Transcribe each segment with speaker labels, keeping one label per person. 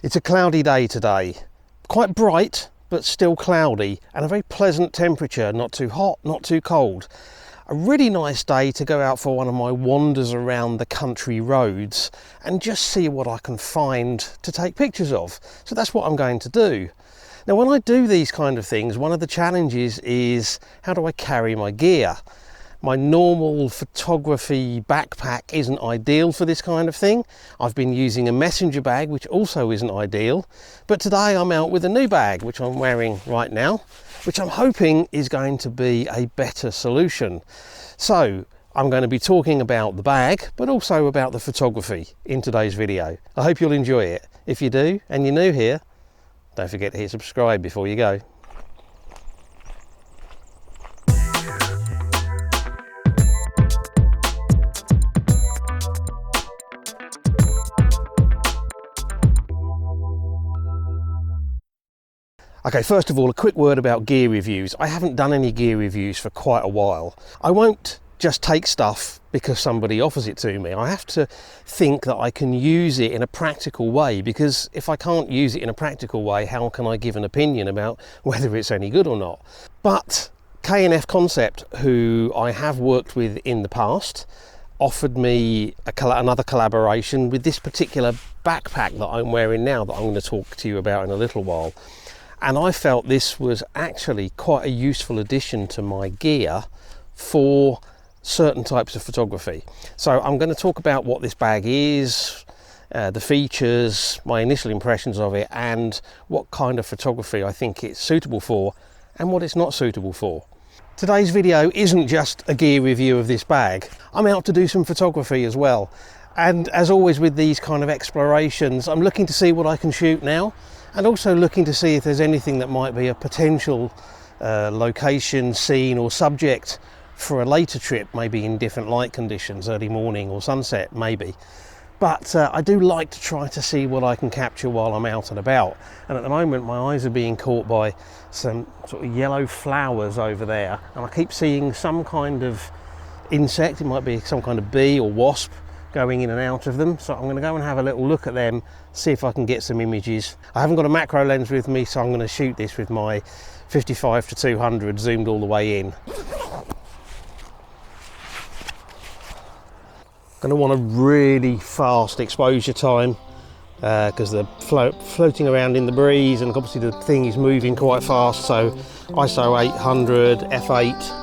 Speaker 1: It's a cloudy day today, quite bright but still cloudy, and a very pleasant temperature, not too hot, not too cold. A really nice day to go out for one of my wanders around the country roads and just see what I can find to take pictures of. So that's what I'm going to do. Now when I do these kind of things, one of the challenges is how do I carry my gear? My normal photography backpack isn't ideal for this kind of thing. I've been using a messenger bag, which also isn't ideal. But today I'm out with a new bag, which I'm wearing right now, which I'm hoping is going to be a better solution. So I'm going to be talking about the bag, but also about the photography in today's video. I hope you'll enjoy it. If you do, and you're new here, don't forget to hit subscribe before you go. Okay, first of all, a quick word about gear reviews. I haven't done any gear reviews for quite a while. I won't just take stuff because somebody offers it to me. I have to think that I can use it in a practical way, because if I can't use it in a practical way, how can I give an opinion about whether it's any good or not? But kfconcept, who I have worked with in the past, offered me another collaboration with this particular backpack that I'm wearing now that I'm going to talk to you about in a little while. And I felt this was actually quite a useful addition to my gear for certain types of photography. So I'm going to talk about what this bag is, the features, my initial impressions of it, and what kind of photography I think it's suitable for and what it's not suitable for. Today's video isn't just a gear review of this bag. I'm out to do some photography as well. And as always with these kind of explorations, I'm looking to see what I can shoot now, and also looking to see if there's anything that might be a potential location, scene or subject for a later trip, maybe in different light conditions, early morning or sunset maybe. But I do like to try to see what I can capture while I'm out and about. And at the moment my eyes are being caught by some sort of yellow flowers over there, and I keep seeing some kind of insect. It might be some kind of bee or wasp going in and out of them, so I'm going to go and have a little look at them, see if I can get some images. I haven't got a macro lens with me, so I'm going to shoot this with my 55 to 200 zoomed all the way in. Going to want a really fast exposure time because they're floating around in the breeze, and obviously the thing is moving quite fast, so ISO 800 f8.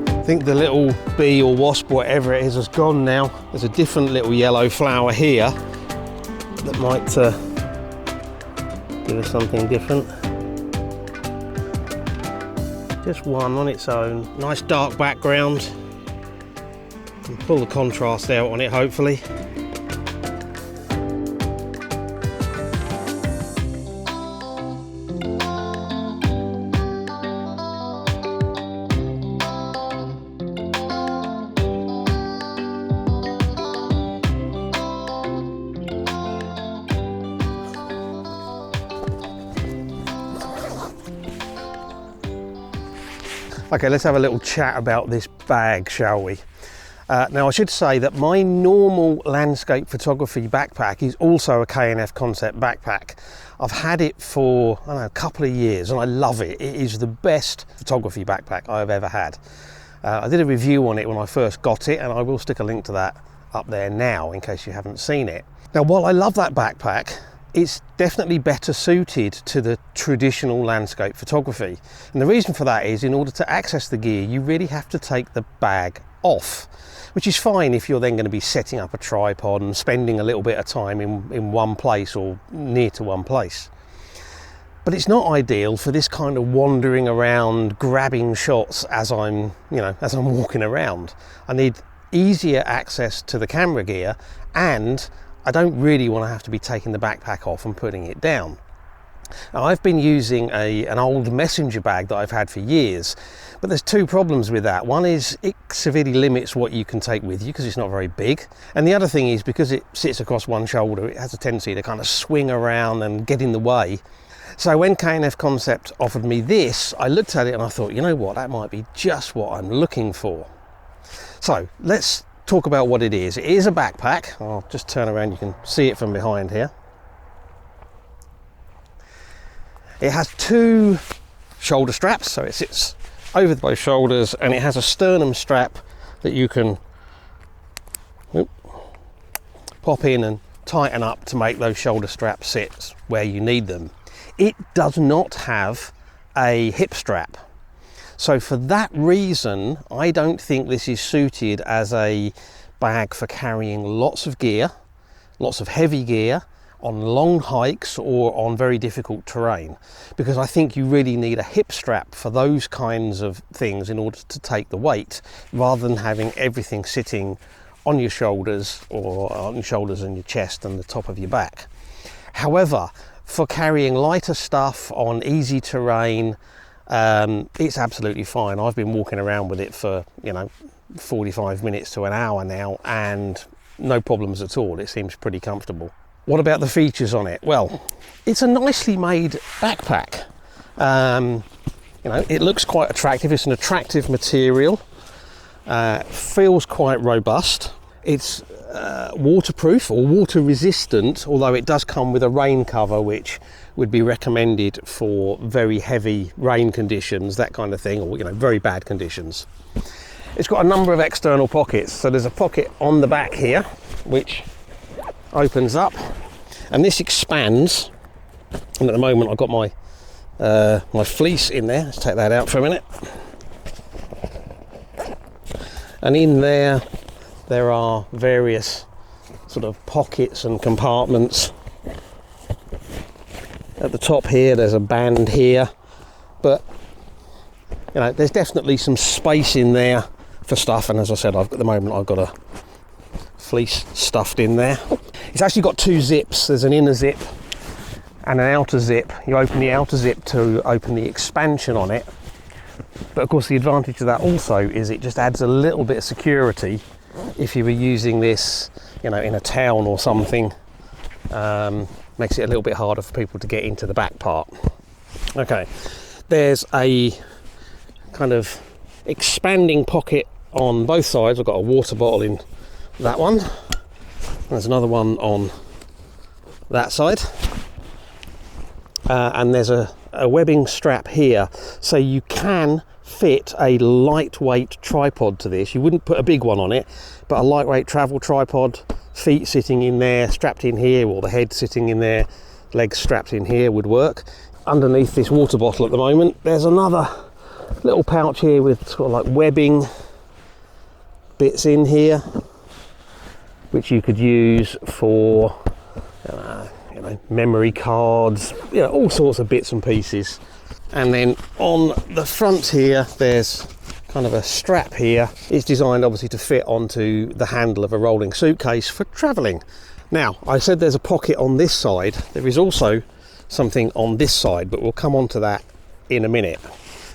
Speaker 1: I think the little bee or wasp, whatever it is, has gone now. There's a different little yellow flower here that might give us something different. Just one on its own. Nice dark background. And pull the contrast out on it, hopefully. Okay, let's have a little chat about this bag, shall we? Now I should say that my normal landscape photography backpack is also a kfconcept backpack. I've had it for, I don't know, a couple of years and I love it. It is the best photography backpack I've ever had. I did a review on it when I first got it, and I will stick a link to that up there now in case you haven't seen it. Now, while I love that backpack, it's definitely better suited to the traditional landscape photography. And the reason for that is, in order to access the gear, you really have to take the bag off, which is fine if you're then going to be setting up a tripod and spending a little bit of time in one place or near to one place. But it's not ideal for this kind of wandering around, grabbing shots as I'm walking around. I need easier access to the camera gear, and I don't really want to have to be taking the backpack off and putting it down. Now, I've been using an old messenger bag that I've had for years, but there's two problems with that. One is it severely limits what you can take with you because it's not very big. And the other thing is, because it sits across one shoulder, it has a tendency to kind of swing around and get in the way. So when kfconcept offered me this, I looked at it and I thought, you know what, that might be just what I'm looking for. So let's talk about what it is. It is a backpack. I'll just turn around, you can see it from behind here. It has two shoulder straps, so it sits over both shoulders, and it has a sternum strap that you can pop in and tighten up to make those shoulder straps sit where you need them. It does not have a hip strap. So for that reason, I don't think this is suited as a bag for carrying lots of gear, lots of heavy gear, on long hikes or on very difficult terrain, because I think you really need a hip strap for those kinds of things in order to take the weight, rather than having everything sitting on your shoulders or on your shoulders and your chest and the top of your back. However, for carrying lighter stuff on easy terrain, it's absolutely fine. I've been walking around with it for 45 minutes to an hour now, and no problems at all. It seems pretty comfortable. What about the features on it? Well, it's a nicely made backpack. It looks quite attractive. It's an attractive material. Feels quite robust. It's waterproof or water resistant, although it does come with a rain cover, which would be recommended for very heavy rain conditions, that kind of thing, or very bad conditions. It's got a number of external pockets. So there's a pocket on the back here, which opens up, and this expands. And at the moment, I've got my my fleece in there. Let's take that out for a minute. And in there are various sort of pockets and compartments. At the top here, there's a band here, but there's definitely some space in there for stuff. And as I said, at the moment I've got a fleece stuffed in there. It's actually got two zips. There's an inner zip and an outer zip. You open the outer zip to open the expansion on it. But of course, the advantage of that also is it just adds a little bit of security if you were using this, in a town or something. Makes it a little bit harder for people to get into the back part. Okay, there's a kind of expanding pocket on both sides. I've got a water bottle in that one. There's another one on that side. And there's a webbing strap here, so you can fit a lightweight tripod to this. You wouldn't put a big one on it, but a lightweight travel tripod, feet sitting in there, strapped in here, or the head sitting in there, legs strapped in here would work. Underneath this water bottle at the moment, there's another little pouch here with sort of like webbing bits in here, which you could use for memory cards, all sorts of bits and pieces. And then on the front here, there's kind of a strap here. It's designed obviously to fit onto the handle of a rolling suitcase for traveling. Now, I said there's a pocket on this side. There is also something on this side, but we'll come on to that in a minute,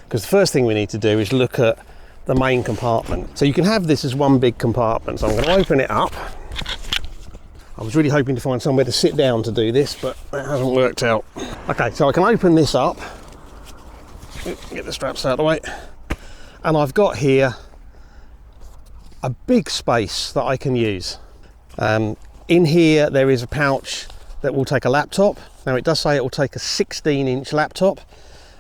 Speaker 1: because the first thing we need to do is look at the main compartment. So you can have this as one big compartment. So I'm going to open it up. I was really hoping to find somewhere to sit down to do this, but that hasn't worked out. Okay, so I can open this up. Get the straps out of the way. And I've got here a big space that I can use. In here there is a pouch that will take a laptop. Now it does say it will take a 16-inch laptop.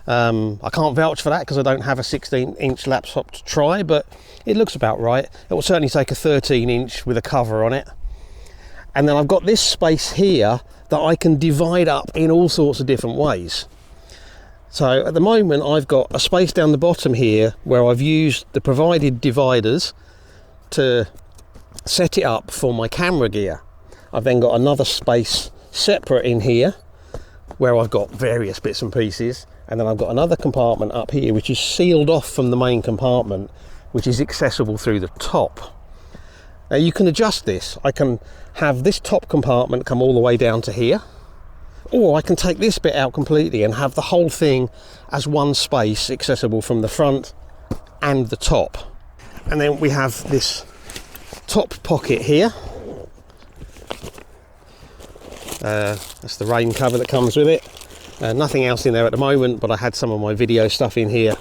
Speaker 1: I can't vouch for that because I don't have a 16-inch laptop to try, but it looks about right. It will certainly take a 13-inch with a cover on it. And then I've got this space here that I can divide up in all sorts of different ways. So at the moment I've got a space down the bottom here where I've used the provided dividers to set it up for my camera gear. I've then got another space separate in here where I've got various bits and pieces, and then I've got another compartment up here which is sealed off from the main compartment, which is accessible through the top. Now you can adjust this. I can have this top compartment come all the way down to here, or I can take this bit out completely and have the whole thing as one space accessible from the front and the top. And then we have this top pocket here. That's the rain cover that comes with it. Nothing else in there at the moment, but I had some of my video stuff in here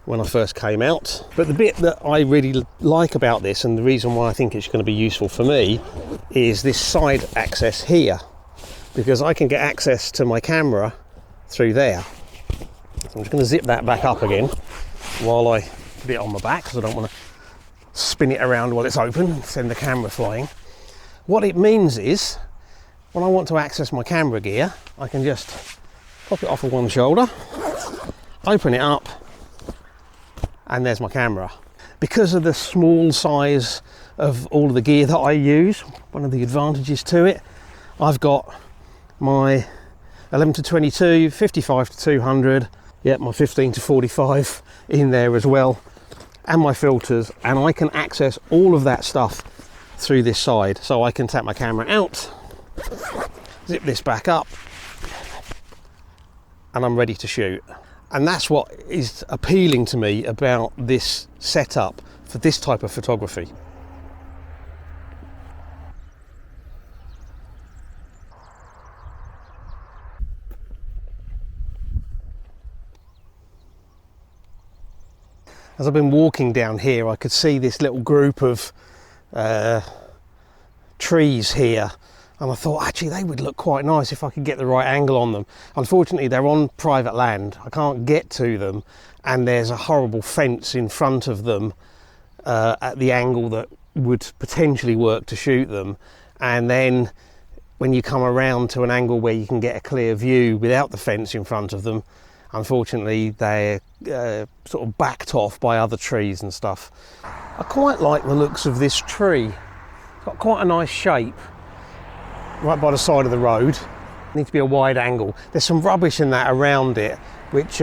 Speaker 1: when I first came out. But the bit that I really like about this, and the reason why I think it's going to be useful for me, is this side access here, because I can get access to my camera through there. So I'm just going to zip that back up again while I put it on my back, because I don't want to spin it around while it's open and send the camera flying. What it means is, when I want to access my camera gear, I can just pop it off of one shoulder, open it up, and there's my camera. Because of the small size of all of the gear that I use, one of the advantages to it, I've got my 11 to 22, 55 to 200, my 15 to 45 in there as well, and my filters, and I can access all of that stuff through this side. So I can take my camera out, zip this back up, and I'm ready to shoot. And that's what is appealing to me about this setup for this type of photography. As I've been walking down here, I could see this little group of trees here, and I thought actually they would look quite nice if I could get the right angle on them. Unfortunately, they're on private land. I can't get to them, and there's a horrible fence in front of them at the angle that would potentially work to shoot them. And then when you come around to an angle where you can get a clear view without the fence in front of them, unfortunately they're sort of backed off by other trees and stuff. I quite like the looks of this tree. It's got quite a nice shape right by the side of the road. It needs to be a wide angle. There's some rubbish in that around it, which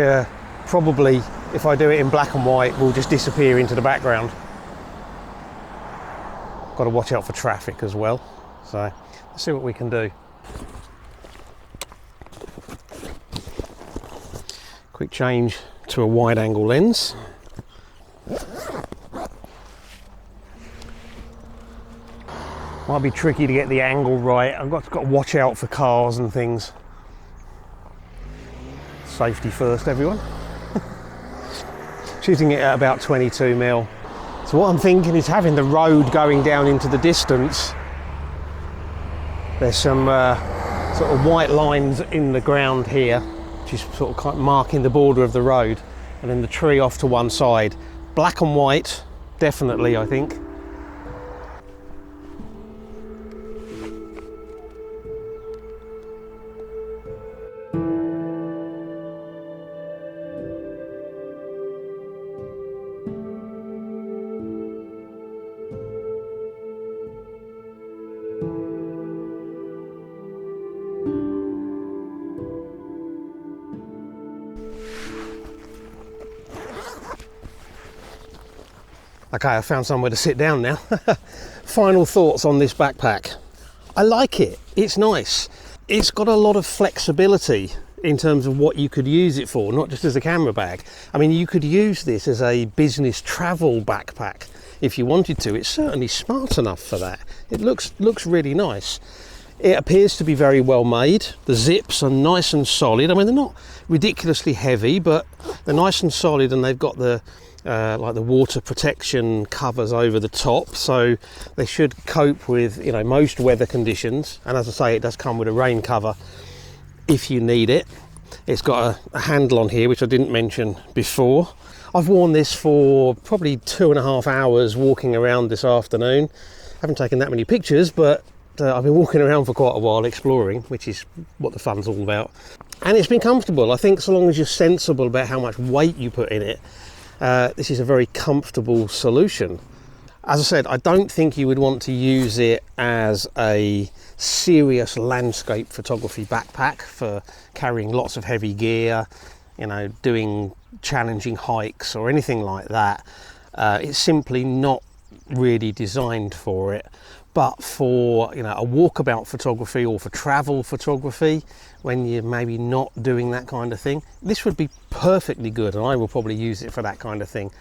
Speaker 1: probably, if I do it in black and white, will just disappear into the background. Got to watch out for traffic as well. So let's see what we can do. Quick change to a wide angle lens. Might be tricky to get the angle right. I've got to watch out for cars and things. Safety first, everyone. Shooting it at about 22mm. So what I'm thinking is having the road going down into the distance. There's some sort of white lines in the ground here, which is sort of marking the border of the road, and then the tree off to one side. Black and white, definitely, I think. Okay, I found somewhere to sit down now. Final thoughts on this backpack. I like it, it's nice. It's got a lot of flexibility in terms of what you could use it for, not just as a camera bag. I mean, you could use this as a business travel backpack if you wanted to. It's certainly smart enough for that. It looks really nice. It appears to be very well made. The zips are nice and solid. I mean, they're not ridiculously heavy, but they're nice and solid, and they've got the like the water protection covers over the top, so they should cope with, you know, most weather conditions. And as I say, it does come with a rain cover if you need it. It's got a handle on here, which I didn't mention before. I've worn this for probably 2.5 hours walking around this afternoon. Haven't taken that many pictures, but I've been walking around for quite a while exploring, which is what the fun's all about. And it's been comfortable. I think so long as you're sensible about how much weight you put in it, this is a very comfortable solution. As I said, I don't think you would want to use it as a serious landscape photography backpack for carrying lots of heavy gear, you know, doing challenging hikes or anything like that. It's simply not really designed for it. But for, you know, a walkabout photography or for travel photography, when you're maybe not doing that kind of thing, this would be perfectly good, and I will probably use it for that kind of thing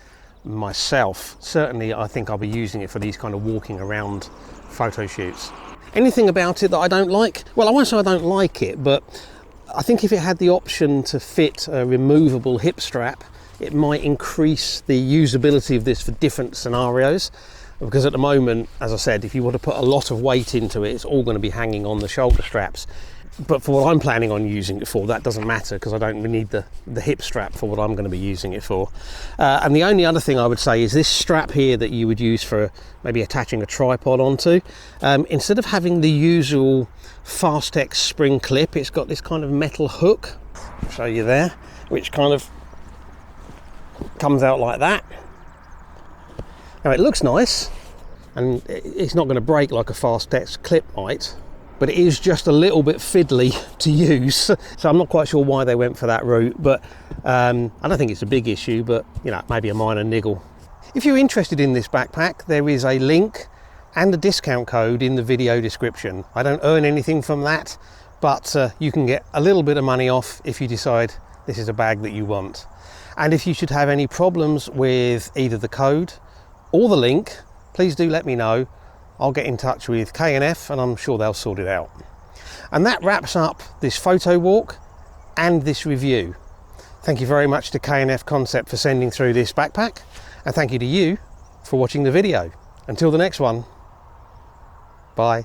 Speaker 1: myself. Certainly I think I'll be using it for these kind of walking around photo shoots. Anything about it that I don't like? Well, I won't say I don't like it, but I think if it had the option to fit a removable hip strap, it might increase the usability of this for different scenarios. Because at the moment, as I said, if you want to put a lot of weight into it, it's all going to be hanging on the shoulder straps. But for what I'm planning on using it for, that doesn't matter, because I don't need the hip strap for what I'm going to be using it for. And the only other thing I would say is this strap here that you would use for maybe attaching a tripod onto, instead of having the usual Fast-X spring clip, it's got this kind of metal hook, I'll show you there, which kind of comes out like that. Now it looks nice, and it's not going to break like a Fast-X clip might, but it is just a little bit fiddly to use, so I'm not quite sure why they went for that route, but I don't think it's a big issue, but you know, maybe a minor niggle. If you're interested in this backpack, there is a link and a discount code in the video description. I don't earn anything from that, but you can get a little bit of money off if you decide this is a bag that you want. And if you should have any problems with either the code or the link, please do let me know. I'll get in touch with K&F and I'm sure they'll sort it out. And that wraps up this photo walk and this review. Thank you very much to K&F Concept for sending through this backpack, and thank you to you for watching the video. Until the next one, bye.